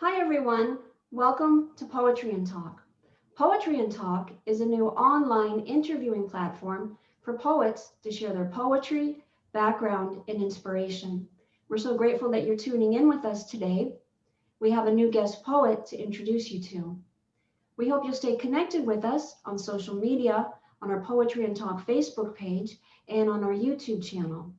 Hi everyone, welcome to Poetry and Talk. Poetry and Talk is a new online interviewing platform for poets to share their poetry, background, and inspiration. We're so grateful that you're tuning in with us today. We have a new guest poet to introduce you to. We hope you'll stay connected with us on social media, on our Poetry and Talk Facebook page, and on our YouTube channel.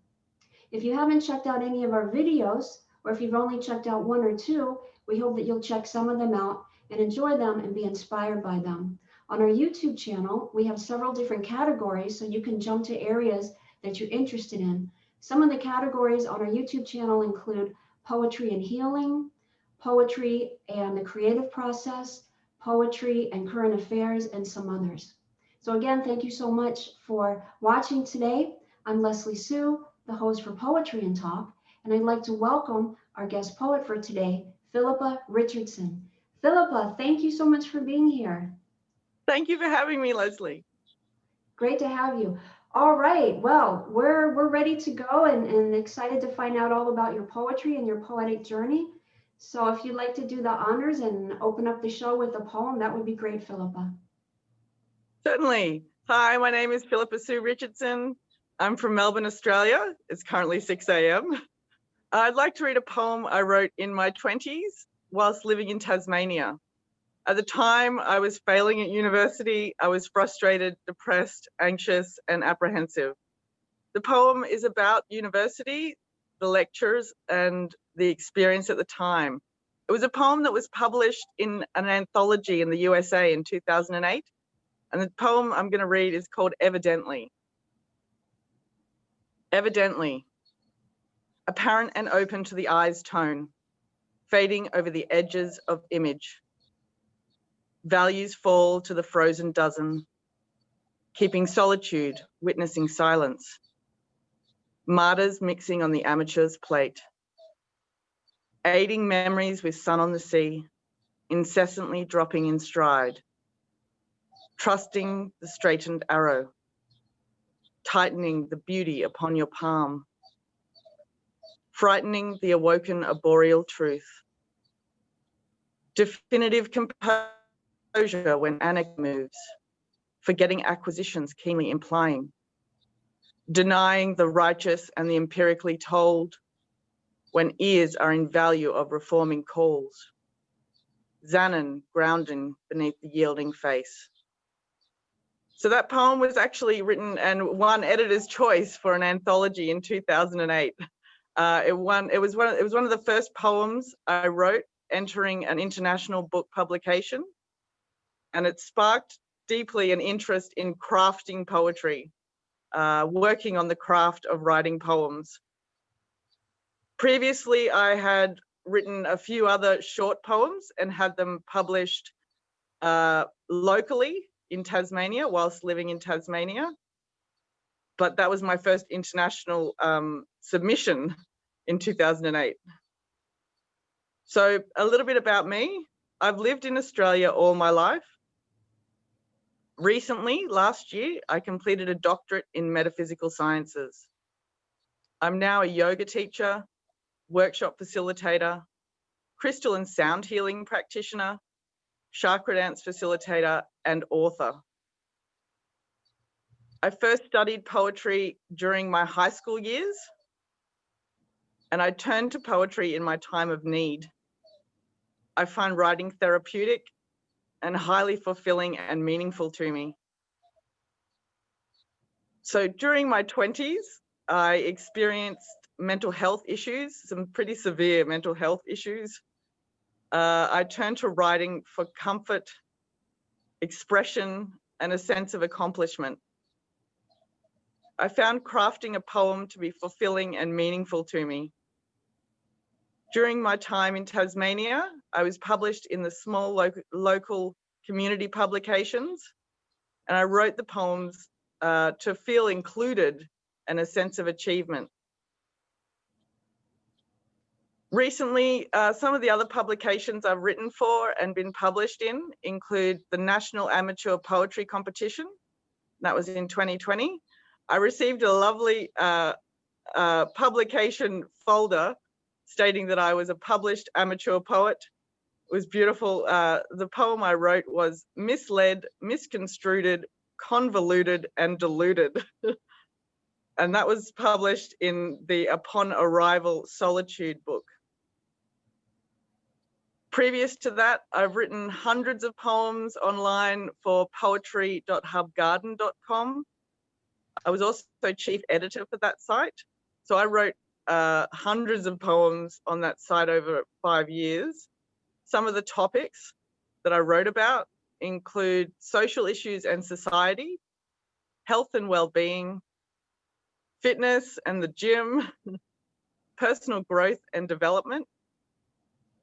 If you haven't checked out any of our videos, or if you've only checked out one or two, we hope that you'll check some of them out and enjoy them and be inspired by them. On our YouTube channel, we have several different categories, so you can jump to areas that you're interested in. Some of the categories on our YouTube channel include poetry and healing, poetry and the creative process, poetry and current affairs, and some others. So again, thank you so much for watching today. I'm Leslie Sue, the host for Poetry and Talk, and I'd like to welcome our guest poet for today, Philippa Richardson. Philippa, thank you so much for being here. Thank you for having me, Leslie. Great to have you. All right, well, we're ready to go and excited to find out all about your poetry and your poetic journey. So if you'd like to do the honors and open up the show with a poem, that would be great, Philippa. Certainly. Hi, my name is Philippa Sue Richardson. I'm from Melbourne, Australia. It's currently 6 a.m. I'd like to read a poem I wrote in my 20s whilst living in Tasmania. At the time, I was failing at university. I was frustrated, depressed, anxious, and apprehensive. The poem is about university, the lectures, and the experience at the time. It was a poem that was published in an anthology in the USA in 2008. And the poem I'm going to read is called Evidently. Evidently, apparent and open to the eye's tone, fading over the edges of image. Values fall to the frozen dozen, keeping solitude, witnessing silence. Martyrs mixing on the amateur's plate. Aiding memories with sun on the sea, incessantly dropping in stride. Trusting the straightened arrow, tightening the beauty upon your palm, frightening the awoken arboreal truth. Definitive composure when anarchy moves, forgetting acquisitions keenly implying, denying the righteous and the empirically told, when ears are in value of reforming calls. Xanon grounding beneath the yielding face. So that poem was actually written and won editor's choice for an anthology in 2008. It was one of the first poems I wrote entering an international book publication, and it sparked deeply an interest in crafting poetry, working on the craft of writing poems. Previously, I had written a few other short poems and had them published locally in Tasmania whilst living in Tasmania. But that was my first international submission in 2008. So a little bit about me. I've lived in Australia all my life. Recently, last year, I completed a doctorate in metaphysical sciences. I'm now a yoga teacher, workshop facilitator, crystal and sound healing practitioner, chakra dance facilitator, and author. I first studied poetry during my high school years, and I turned to poetry in my time of need. I find writing therapeutic and highly fulfilling and meaningful to me. So during my 20s, I experienced mental health issues, some pretty severe mental health issues. I turned to writing for comfort, expression, and a sense of accomplishment. I found crafting a poem to be fulfilling and meaningful to me. During my time in Tasmania, I was published in the small local community publications, and I wrote the poems to feel included and a sense of achievement. Recently, some of the other publications I've written for and been published in include the National Amateur Poetry Competition. That was in 2020. I received a lovely publication folder stating that I was a published amateur poet was beautiful. The poem I wrote was misled, misconstrued, convoluted, and deluded. And that was published in the Upon Arrival Solitude book. Previous to that, I've written hundreds of poems online for poetry.hubgarden.com. I was also chief editor for that site. So I wrote hundreds of poems on that site over 5 years. Some of the topics that I wrote about include social issues and society, health and well-being, fitness and the gym, personal growth and development,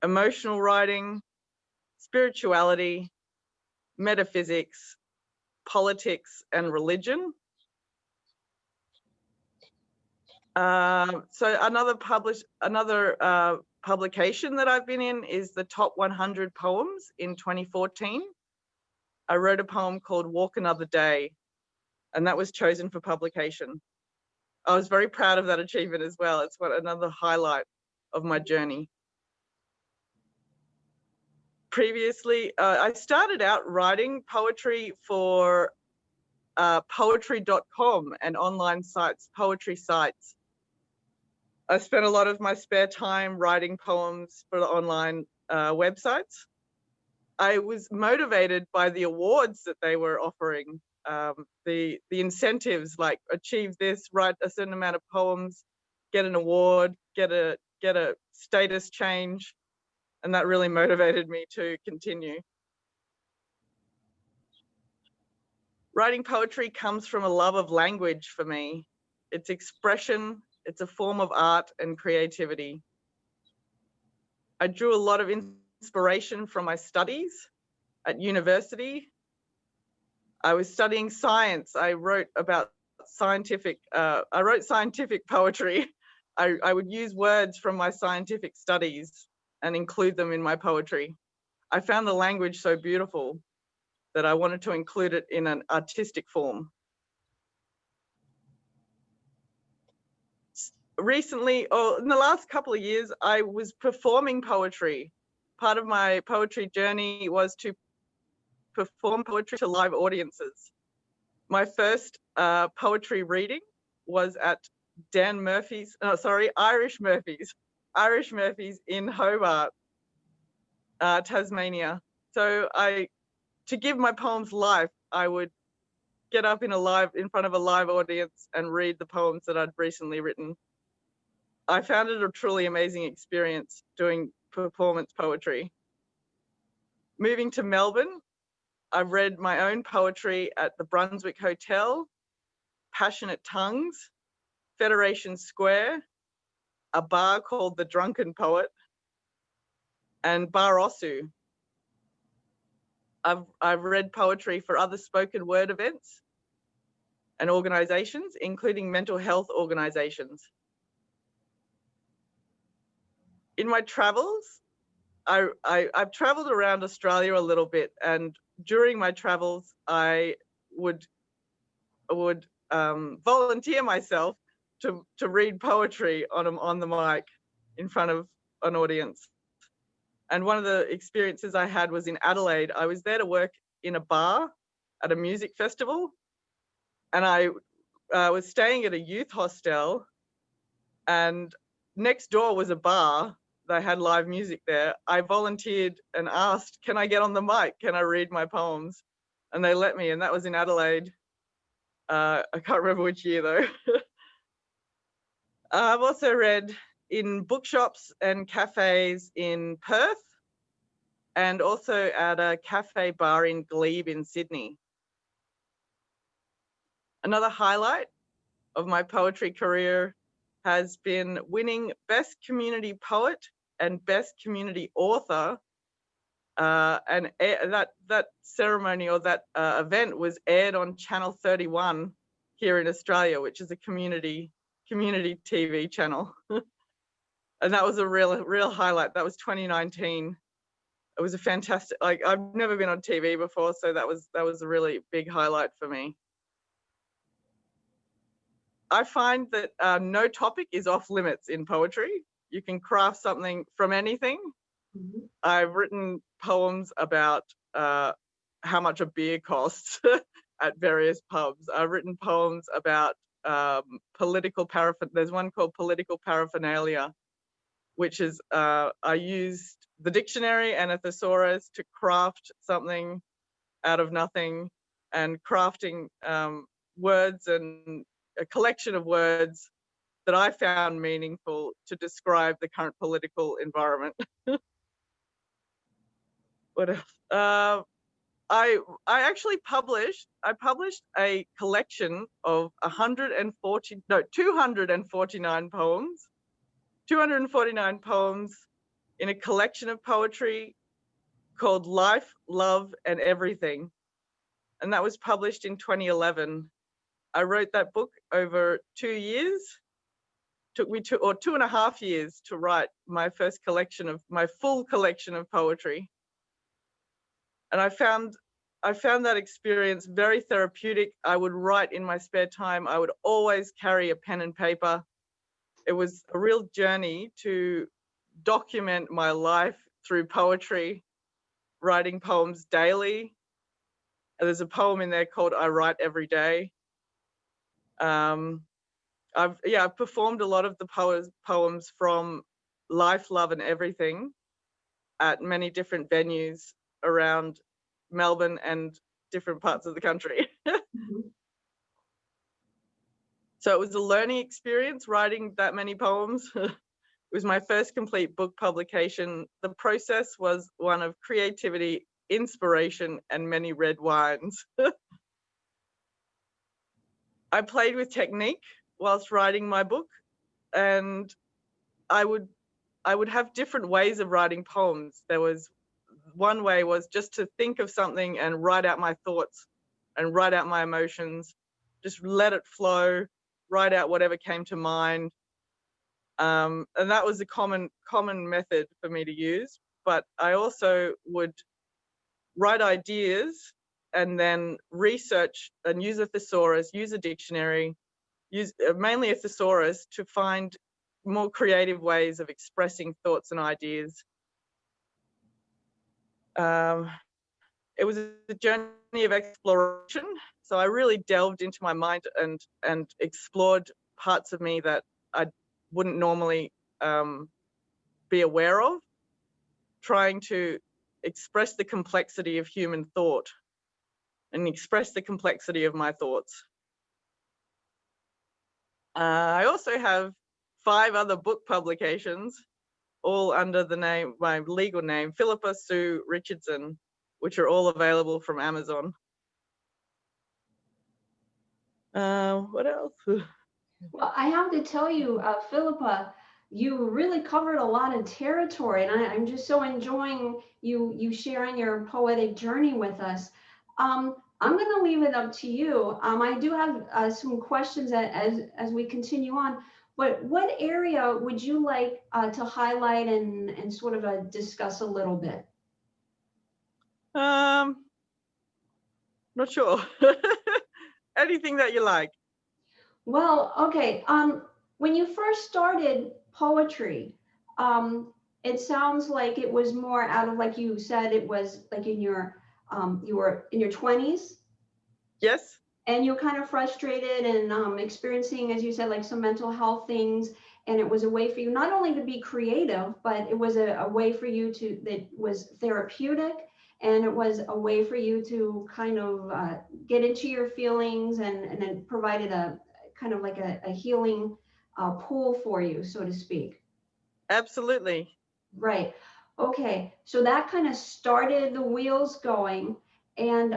emotional writing, spirituality, metaphysics, politics and religion. So another publication that I've been in is the Top 100 Poems in 2014. I wrote a poem called Walk Another Day, and that was chosen for publication. I was very proud of that achievement as well. It's another highlight of my journey. Previously, I started out writing poetry for poetry.com and online sites, poetry sites. I spent a lot of my spare time writing poems for the online websites. I was motivated by the awards that they were offering, the incentives, like achieve this, write a certain amount of poems, get an award, get a status change, and that really motivated me to continue. Writing poetry comes from a love of language for me. It's expression, it's a form of art and creativity. I drew a lot of inspiration from my studies at university. I was studying science. I wrote scientific poetry. I would use words from my scientific studies and include them in my poetry. I found the language so beautiful that I wanted to include it in an artistic form. Recently, or in the last couple of years, I was performing poetry. Part of my poetry journey was to perform poetry to live audiences. My first poetry reading was at Irish Murphy's in Hobart, Tasmania. So to give my poems life, I would get up in front of a live audience and read the poems that I'd recently written. I found it a truly amazing experience doing performance poetry. Moving to Melbourne, I've read my own poetry at the Brunswick Hotel, Passionate Tongues, Federation Square, a bar called The Drunken Poet, and Bar Osu. I've read poetry for other spoken word events and organizations, including mental health organizations. In my travels, I've traveled around Australia a little bit, and during my travels, I would volunteer myself to read poetry on the mic in front of an audience. And one of the experiences I had was in Adelaide. I was there to work in a bar at a music festival, and I was staying at a youth hostel, and next door was a bar. They had live music there. I volunteered and asked, can I get on the mic? Can I read my poems? And they let me, and that was in Adelaide. I can't remember which year though. I've also read in bookshops and cafes in Perth, and also at a cafe bar in Glebe in Sydney. Another highlight of my poetry career has been winning Best Community Poet and Best Community Author. And that ceremony or that event was aired on Channel 31 here in Australia, which is a community TV channel. And that was a real highlight. That was 2019. It was a fantastic, I've never been on TV before, so that was a really big highlight for me. I find that no topic is off limits in poetry. You can craft something from anything. Mm-hmm. I've written poems about how much a beer costs at various pubs. I've written poems about political paraphernalia. There's one called Political Paraphernalia, which is I used the dictionary and a thesaurus to craft something out of nothing, and crafting words and a collection of words that I found meaningful to describe the current political environment. What else? I actually published a collection of 249 poems. 249 poems in a collection of poetry called Life, Love, and Everything. And that was published in 2011. I wrote that book over 2 years. Took me 2.5 years to write my full collection of poetry. And I found that experience very therapeutic. I would write in my spare time. I would always carry a pen and paper. It was a real journey to document my life through poetry, writing poems daily. And there's a poem in there called I Write Every Day. I've performed a lot of the poems from Life, Love, and Everything at many different venues around Melbourne and different parts of the country. Mm-hmm. So it was a learning experience writing that many poems. It was my first complete book publication. The process was one of creativity, inspiration, and many red wines. I played with technique whilst writing my book, and I would have different ways of writing poems. There was one way was just to think of something and write out my thoughts and write out my emotions, just let it flow, write out whatever came to mind. And that was a common method for me to use. But I also would write ideas and then research and use a thesaurus, use a dictionary, use mainly a thesaurus to find more creative ways of expressing thoughts and ideas. It was a journey of exploration. So I really delved into my mind and explored parts of me that I wouldn't normally be aware of, trying to express the complexity of human thought and express the complexity of my thoughts. I also have 5 other book publications, all under my legal name, Philippa Sue Richardson, which are all available from Amazon. What else? Well, I have to tell you, Philippa, you really covered a lot of territory, and I'm just so enjoying you sharing your poetic journey with us. I'm going to leave it up to you. I do have some questions as we continue on, but what area would you like to highlight and sort of discuss a little bit? Not sure. Anything that you like. Well, okay. When you first started poetry, it sounds like it was more out of, like you said, it was like you were in your 20s. Yes. And you're kind of frustrated and experiencing, as you said, like some mental health things. And it was a way for you not only to be creative, but it was a way for you that was therapeutic. And it was a way for you to kind of get into your feelings and then provided a kind of like a healing pool for you, so to speak. Absolutely. Right. Okay. So that kind of started the wheels going. And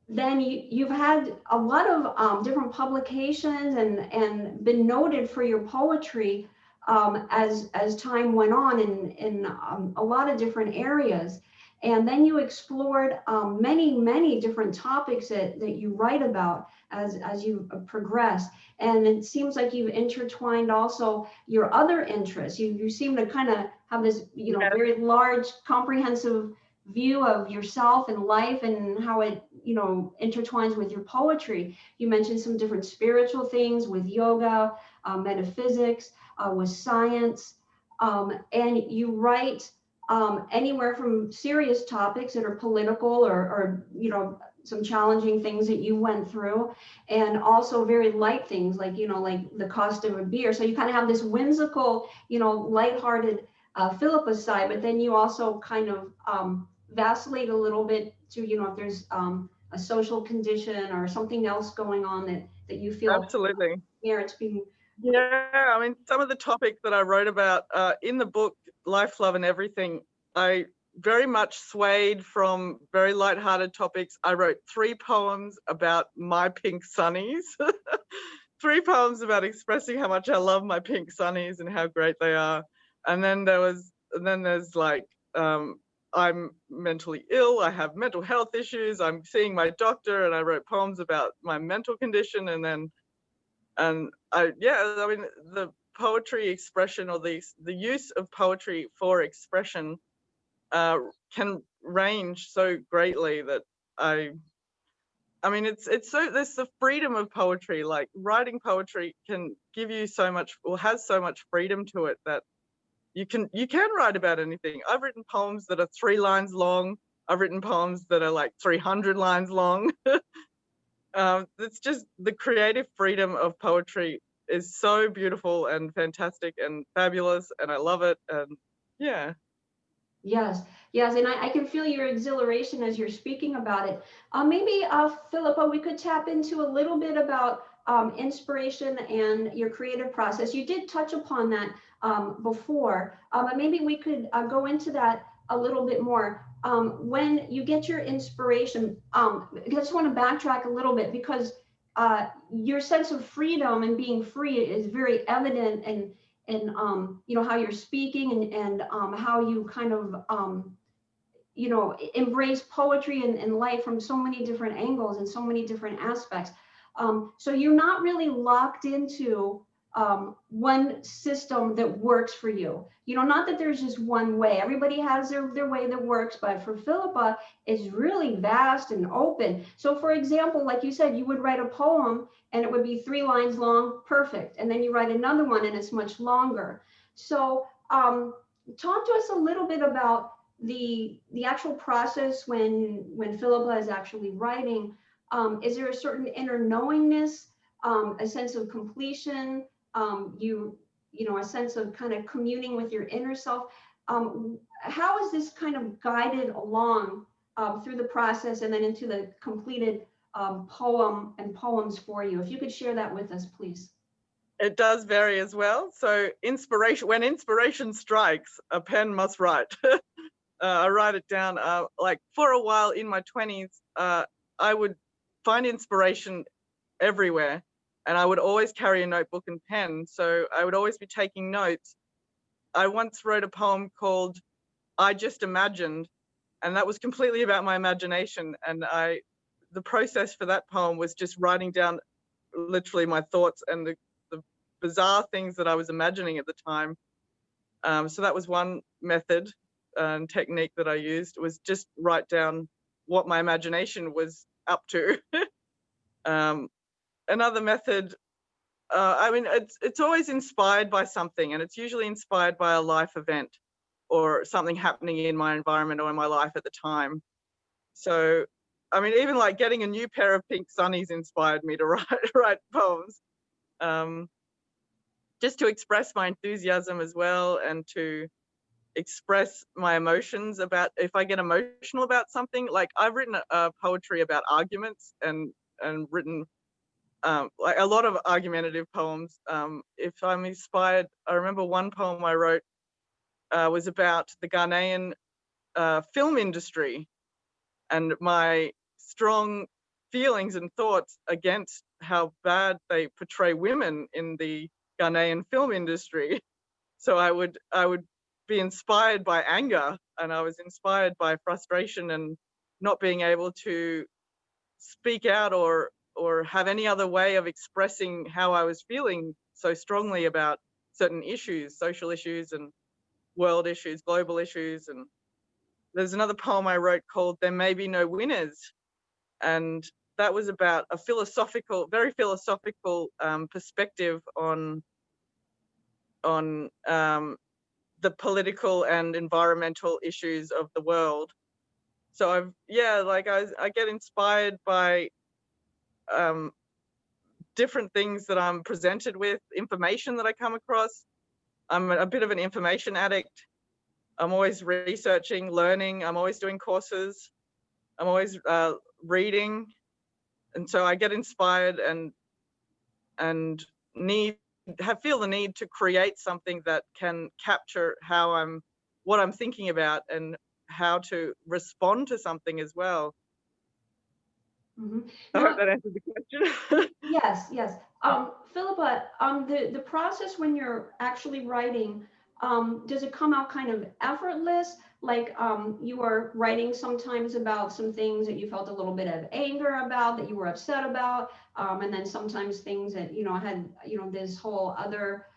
then you've had a lot of different publications and been noted for your poetry as time went on in a lot of different areas. And then you explored many different topics that you write about as you progress. And it seems like you've intertwined also your other interests. You seem to kind of have this, Yes. very large, comprehensive view of yourself and life and how it, intertwines with your poetry. You mentioned some different spiritual things with yoga, metaphysics, with science, and you write anywhere from serious topics that are political or some challenging things that you went through, and also very light things like, like the cost of a beer. So you kind of have this whimsical, lighthearted Philippa side, but then you also kind of vacillate a little bit to, if there's a social condition or something else going on that you feel Absolutely. merits being. Yeah, I mean, some of the topics that I wrote about in the book, Life, Love and Everything, I very much swayed from very lighthearted topics. I wrote 3 poems about my pink sunnies, 3 poems about expressing how much I love my pink sunnies and how great they are. And then there's like, I'm mentally ill, I have mental health issues, I'm seeing my doctor, and I wrote poems about my mental condition. And I mean, the poetry expression, or the use of poetry for expression can range so greatly that I mean, it's so, there's the freedom of poetry. Like, writing poetry can give you so much, or has so much freedom to it, that you can write about anything. I've written poems that are 3 lines long. I've written poems that are like 300 lines long. It's just, the creative freedom of poetry is so beautiful and fantastic and fabulous, and I love it. And yeah. Yes, yes, and I can feel your exhilaration as you're speaking about it. Maybe, Philippa, we could tap into a little bit about inspiration and your creative process. You did touch upon that before, but maybe we could go into that a little bit more. When you get your inspiration, I just want to backtrack a little bit, because your sense of freedom and being free is very evident, and how you're speaking, and how you kind of embrace poetry and life from so many different angles and so many different aspects. So you're not really locked into one system that works for you. Not that there's just one way. Everybody has their way that works, but for Philippa, it's really vast and open. So for example, like you said, you would write a poem and it would be 3 lines long, perfect. And then you write another one and it's much longer. So talk to us a little bit about the actual process when Philippa is actually writing. Is there a certain inner knowingness, a sense of completion, a sense of kind of communing with your inner self? How is this kind of guided along through the process and then into the completed poem and poems for you? If you could share that with us, please. It does vary as well. So when inspiration strikes, a pen must write. I write it down. Like, for a while in my 20s, I would find inspiration everywhere, and I would always carry a notebook and pen. So I would always be taking notes. I once wrote a poem called "I Just Imagined," and that was completely about my imagination. And the process for that poem was just writing down literally my thoughts and the bizarre things that I was imagining at the time. So that was one method and technique that I used, was just write down what my imagination was up to. Another method, I mean, it's always inspired by something, and it's usually inspired by a life event or something happening in my environment or in my life at the time. So, I mean, even like getting a new pair of pink sunnies inspired me to write poems, just to express my enthusiasm as well, and to express my emotions about, if I get emotional about something. Like, I've written poetry about arguments, and written like a lot of argumentative poems. If I'm inspired, I remember one poem I wrote was about the Ghanaian film industry, and my strong feelings and thoughts against how bad they portray women in the Ghanaian film industry. So I would be inspired by anger, and I was inspired by frustration and not being able to speak out or have any other way of expressing how I was feeling so strongly about certain issues, social issues and world issues, global issues. And there's another poem I wrote called "There May Be No Winners," and that was about a very philosophical perspective on the political and environmental issues of the world. So I get inspired by different things that I'm presented with, information that I come across. I'm a bit of an information addict. I'm always researching, learning. I'm always doing courses. I'm always reading, and so I get inspired and feel the need to create something that can capture what I'm thinking about and how to respond to something as well. Mhm. I hope Now, that answers the question. yes, yes. Philippa, the process when you're actually writing, does it come out kind of effortless? Like you are writing sometimes about some things that you felt a little bit of anger about, that you were upset about, and then sometimes things that had this whole other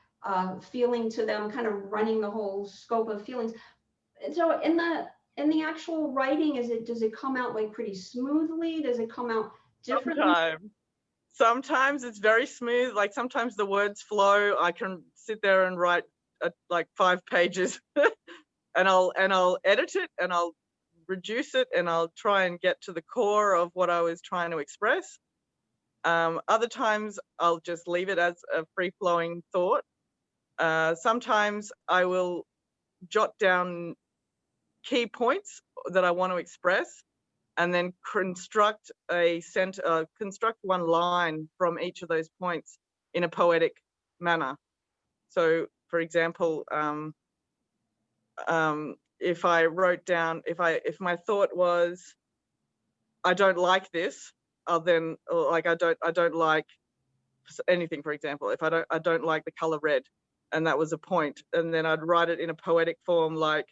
feeling to them, kind of running the whole scope of feelings. And so in the actual writing, does it come out like pretty smoothly? Does it come out differently? Sometimes it's very smooth. Like sometimes the words flow. I can sit there and write like 5 pages, and I'll edit it and I'll reduce it and I'll try and get to the core of what I was trying to express. Other times I'll just leave it as a free-flowing thought. Sometimes I will jot down key points that I want to express, and then construct one line from each of those points in a poetic manner. So, for example, if I wrote down, if my thought was, I don't like this, I'll then, like, I don't like anything. For example, if I don't like the color red, and that was a point, and then I'd write it in a poetic form, like,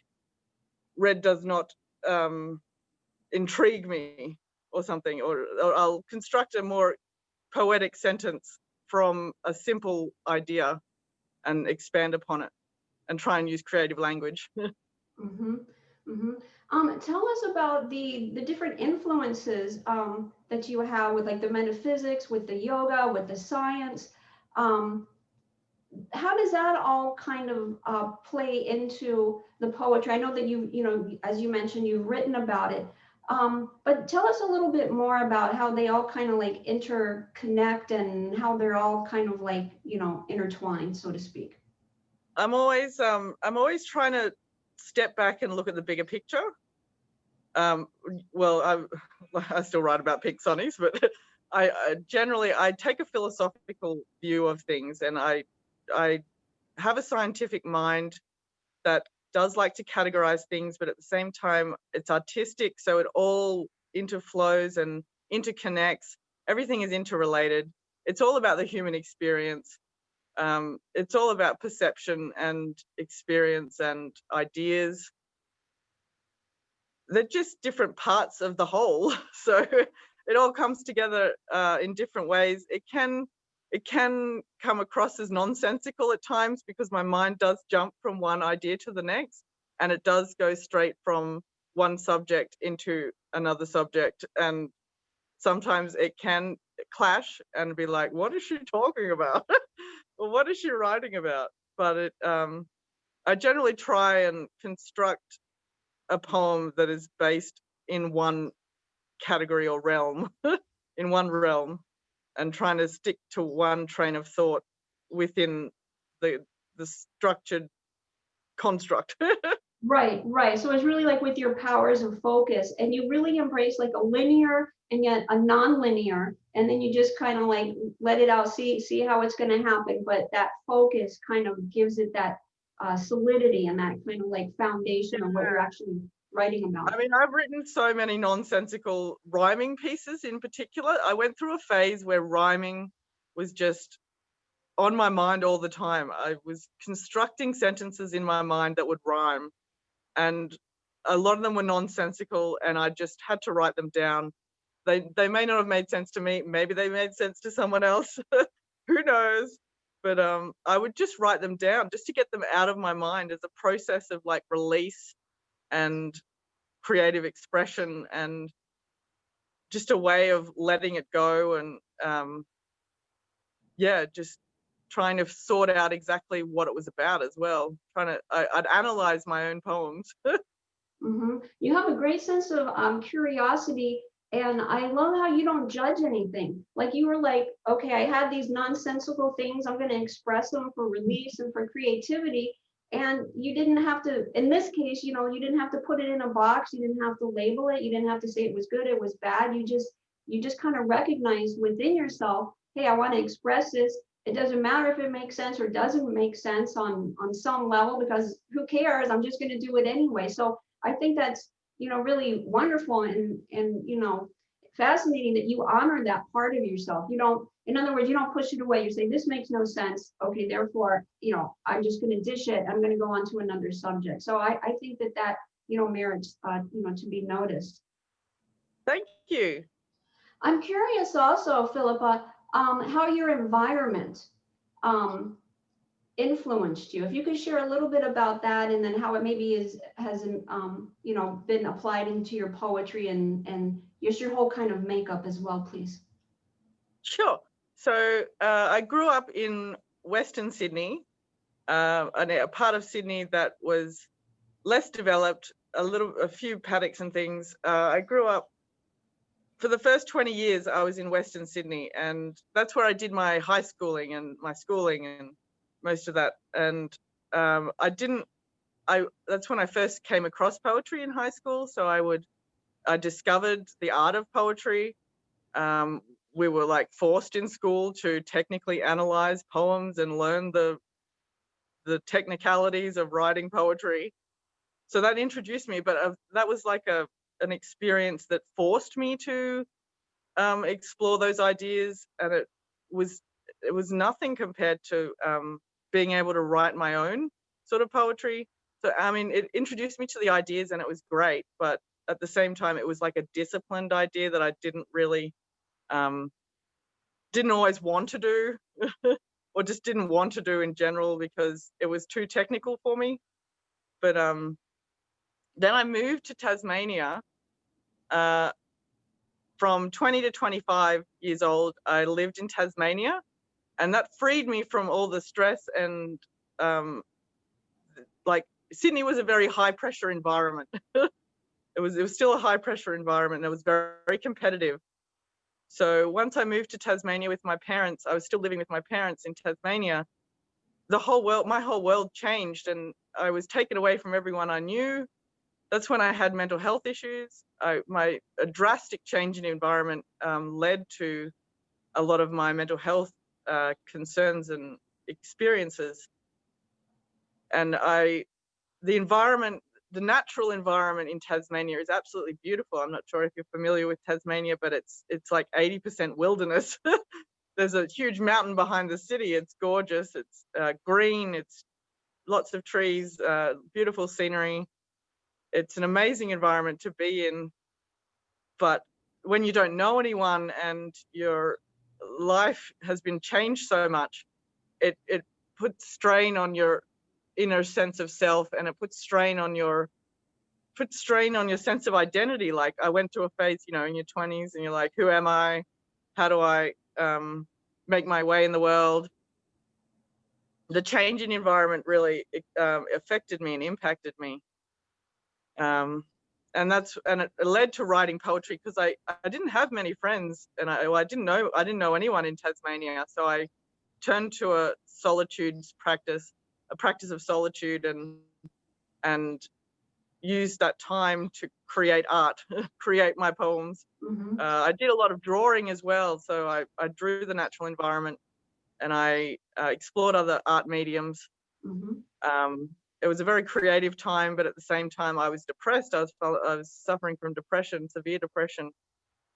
red does not intrigue me, or something, or I'll construct a more poetic sentence from a simple idea and expand upon it and try and use creative language. Mm-hmm. Mm-hmm. Tell us about the different influences that you have with like the metaphysics, with the yoga, with the science. Um, how does that all kind of play into the poetry? I know that as you mentioned, you've written about it. But tell us a little bit more about how they all kind of like interconnect and how they're all kind of like, intertwined, so to speak. I'm always trying to step back and look at the bigger picture. Well, I still write about pink sunnies, but I generally take a philosophical view of things, and I have a scientific mind that does like to categorize things, but at the same time it's artistic, so it all interflows and interconnects. Everything is interrelated. It's all about the human experience. It's all about perception and experience and ideas. They're just different parts of the whole. So it all comes together in different ways. It can come across as nonsensical at times, because my mind does jump from one idea to the next, and it does go straight from one subject into another subject, and sometimes it can clash and be like, what is she talking about? Or what is she writing about? But I generally try and construct a poem that is based in one category or realm, in one realm, and trying to stick to one train of thought within the structured construct. Right, right. So it's really like with your powers of focus, and you really embrace like a linear and yet a non-linear, and then you just kind of like let it out, see how it's going to happen. But that focus kind of gives it that solidity and that kind of like foundation of what you're actually writing about. I mean, I've written so many nonsensical rhyming pieces in particular. I went through a phase where rhyming was just on my mind all the time. I was constructing sentences in my mind that would rhyme, and a lot of them were nonsensical, and I just had to write them down. They may not have made sense to me. Maybe they made sense to someone else. Who knows? But I would just write them down just to get them out of my mind, as a process of like release and creative expression, and just a way of letting it go, and just trying to sort out exactly what it was about as well. I'd analyze my own poems. You have a great sense of curiosity, and I love how you don't judge anything. Like you were like, okay, I had these nonsensical things, I'm going to express them for release and for creativity. And you didn't have to, in this case, you know, you didn't have to put it in a box, you didn't have to label it, you didn't have to say it was good, it was bad. You just kind of recognized within yourself, hey, I want to express this. It doesn't matter if it makes sense or doesn't make sense on some level, because who cares? I'm just going to do it anyway. So I think that's, you know, really wonderful and, you know, fascinating that you honor that part of yourself. You don't, in other words, you don't push it away. You say, this makes no sense. Okay, therefore, you know, I'm just going to dish it. I'm going to go on to another subject. So I think that, you know, merits, you know, to be noticed. Thank you. I'm curious also, Philippa, how your environment influenced you. If you could share a little bit about that, and then how it maybe has you know, been applied into your poetry and just your whole kind of makeup as well, please. Sure. So I grew up in Western Sydney, and a part of Sydney that was less developed, a few paddocks and things. I grew up, for the first 20 years, I was in Western Sydney, and that's where I did my high schooling and my schooling and most of that. And that's when I first came across poetry in high school. So I discovered the art of poetry. We were like forced in school to technically analyze poems and learn the technicalities of writing poetry. So that introduced me, but that was like an experience that forced me to explore those ideas, and it was nothing compared to being able to write my own sort of poetry. So I mean, it introduced me to the ideas, and it was great, but at the same time, it was like a disciplined idea that I didn't really didn't always want to do, or just didn't want to do in general, because it was too technical for me. But then I moved to Tasmania. From 20 to 25 years old, I lived in Tasmania, and that freed me from all the stress. And like, Sydney was a very high pressure environment. It was still a high pressure environment. It was very, very competitive. So once I moved to Tasmania with my parents, I was still living with my parents in Tasmania. My whole world changed, and I was taken away from everyone I knew. That's when I had mental health issues. A drastic change in environment led to a lot of my mental health concerns and experiences. And the natural environment in Tasmania is absolutely beautiful. I'm not sure if you're familiar with Tasmania, but it's like 80% wilderness. There's a huge mountain behind the city. It's gorgeous. It's green. It's lots of trees, beautiful scenery. It's an amazing environment to be in. But when you don't know anyone and your life has been changed so much, it puts strain on your inner sense of self, and it puts strain on your sense of identity. Like, I went to a phase, you know, in your 20s, and you're like, who am I? How do I make my way in the world? The change in environment really affected me and impacted me. And it led to writing poetry, because I didn't have many friends, and I didn't know anyone in Tasmania. So I turned to a practice of solitude, and used that time to create art, create my poems. I did a lot of drawing as well. So I drew the natural environment, and I explored other art mediums. It was a very creative time, but at the same time, I was depressed. I was suffering from depression, severe depression,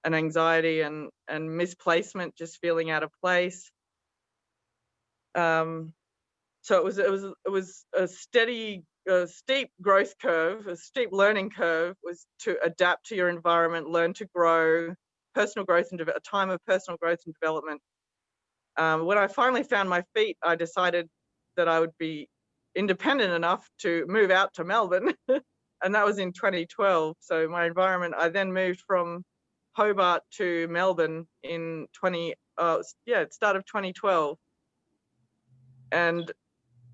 and anxiety, and misplacement, just feeling out of place. So it was a steep growth curve, a steep learning curve, was to adapt to your environment, learn to grow, a time of personal growth and development. When I finally found my feet, I decided that I would be independent enough to move out to Melbourne, and that was in 2012. So my environment, I then moved from Hobart to Melbourne in start of 2012. And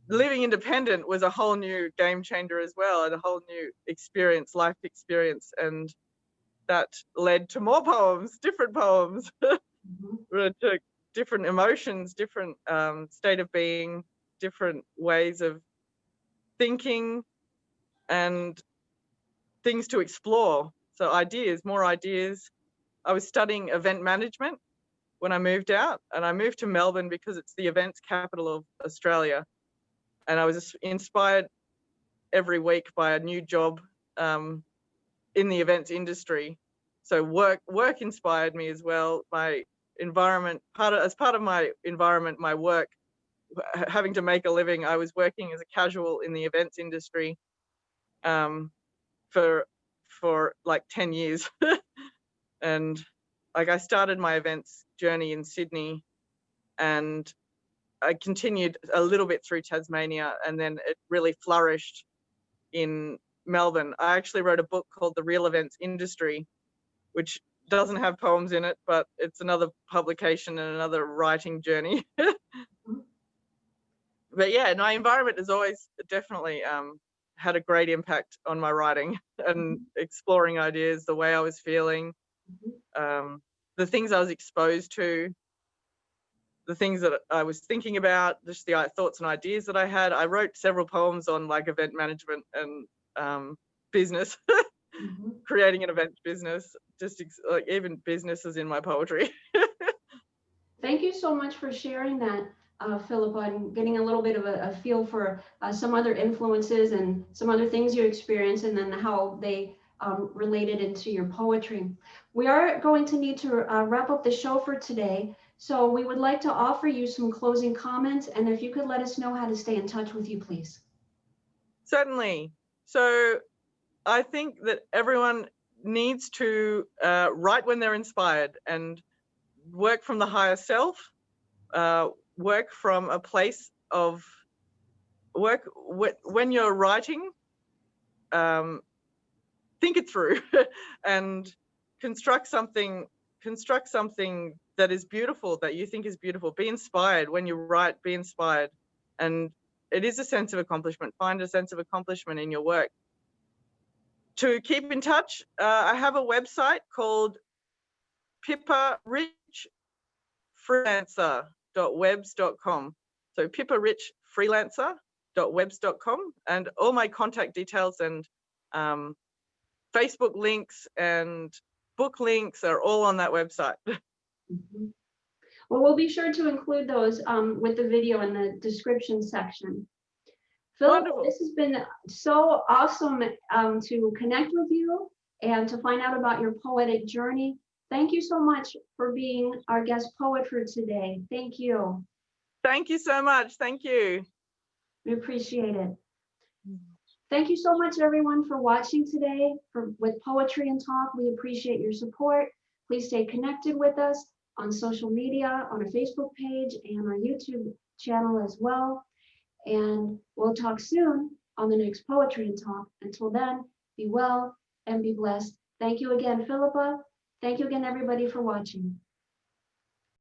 living independent was a whole new game changer as well, and a whole new experience, life experience. And that led to more poems, different poems, to different emotions, different state of being, different ways of thinking, and things to explore. So ideas, more ideas. I was studying event management when I moved out, and I moved to Melbourne because it's the events capital of Australia. And I was inspired every week by a new job in the events industry. So work inspired me as well. My environment, as part of my environment, my work, having to make a living, I was working as a casual in the events industry for like 10 years. And like I started my events journey in Sydney, and I continued a little bit through Tasmania, and then it really flourished in Melbourne. I actually wrote a book called The Real Events Industry, which doesn't have poems in it, but it's another publication and another writing journey. But yeah, my environment has always definitely had a great impact on my writing and exploring ideas, the way I was feeling, the things I was exposed to, the things that I was thinking about, just the thoughts and ideas that I had. I wrote several poems on like event management and business, creating an event business, just like even businesses in my poetry. Thank you so much for sharing that, Philippa, and getting a little bit of a feel for some other influences and some other things you experienced, and then how they related into your poetry. We are going to need to wrap up the show for today. So we would like to offer you some closing comments, and if you could let us know how to stay in touch with you, please. Certainly. So I think that everyone needs to write when they're inspired and work from the higher self, work from a place of work. When you're writing, think it through and construct something that is beautiful, that you think is beautiful. Be inspired when you write, be inspired. And it is a sense of accomplishment. Find a sense of accomplishment in your work. To keep in touch, I have a website called pipparichfreelancer.webs.com. So pipparichfreelancer.webs.com, and all my contact details and Facebook links and book links are all on that website. Well, we'll be sure to include those with the video in the description section. Philippa, this has been so awesome to connect with you and to find out about your poetic journey. Thank you so much for being our guest poet for today. Thank you. Thank you so much. Thank you. We appreciate it. Thank you so much, everyone, for watching today with Poetry and Talk. We appreciate your support. Please stay connected with us on social media, on our Facebook page, and our YouTube channel as well. And we'll talk soon on the next Poetry and Talk. Until then, be well and be blessed. Thank you again, Philippa. Thank you again, everybody, for watching.